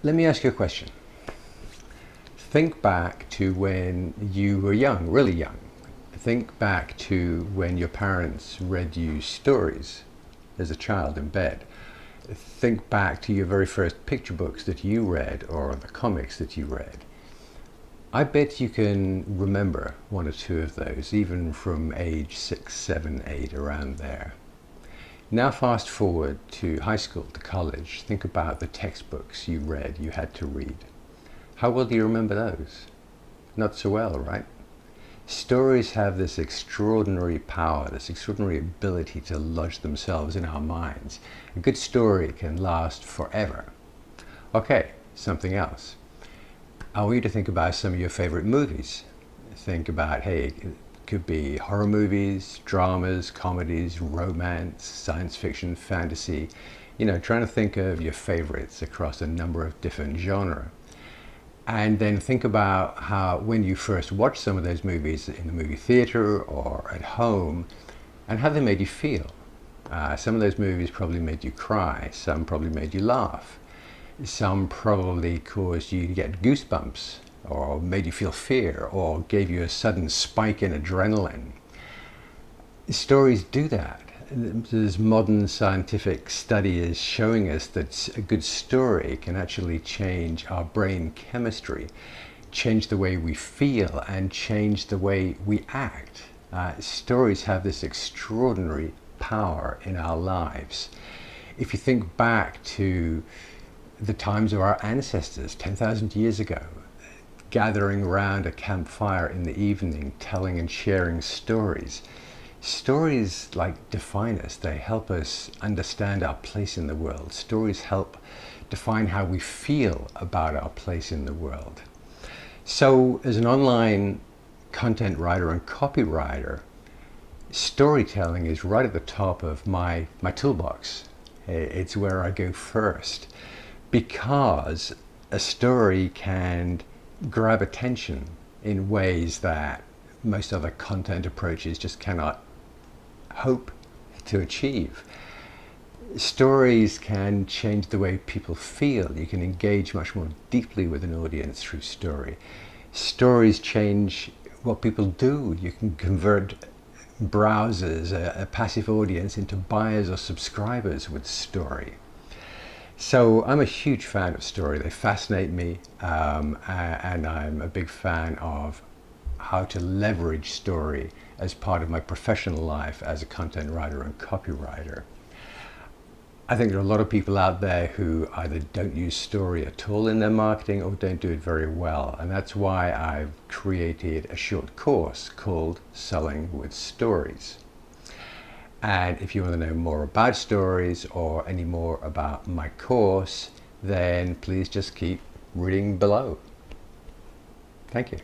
Let me ask you a question. Think back to when you were young, really young. Think back to when your parents read you stories as a child in bed. Think back to your very first picture books that you read or the comics that you read. I bet you can remember one or two of those, even from age 6, 7, 8, around there. Now fast forward to high school, to college. Think about the textbooks you read, you had to read. How well do you remember those? Not so well, right? Stories have this extraordinary power, this extraordinary ability to lodge themselves in our minds. A good story can last forever. Okay, something else. I want you to think about some of your favorite movies. Think about, hey, it could be horror movies, dramas, comedies, romance, science fiction, fantasy. Trying to think of your favorites across a number of different genres. And then think about how when you first watched some of those movies in the movie theater or at home, and how they made you feel. Some of those movies probably made you cry, some probably made you laugh, some probably caused you to get goosebumps, or made you feel fear, or gave you a sudden spike in adrenaline. Stories do that. There's modern scientific study is showing us that a good story can actually change our brain chemistry, change the way we feel, and change the way we act. Stories have this extraordinary power in our lives. If you think back to the times of our ancestors 10,000 years ago, gathering around a campfire in the evening, telling and sharing stories. Stories define us. They help us understand our place in the world. Stories help define how we feel about our place in the world. So as an online content writer and copywriter, storytelling is right at the top of my toolbox. It's where I go first, because a story can grab attention in ways that most other content approaches just cannot hope to achieve. Stories can change the way people feel. You can engage much more deeply with an audience through story. Stories change what people do. You can convert browsers, a passive audience, into buyers or subscribers with story. So I'm a huge fan of story. They fascinate me, and I'm a big fan of how to leverage story as part of my professional life as a content writer and copywriter. I think there are a lot of people out there who either don't use story at all in their marketing or don't do it very well. And that's why I've created a short course called Selling with Stories. And if you want to know more about stories or any more about my course, then please just keep reading below. Thank you.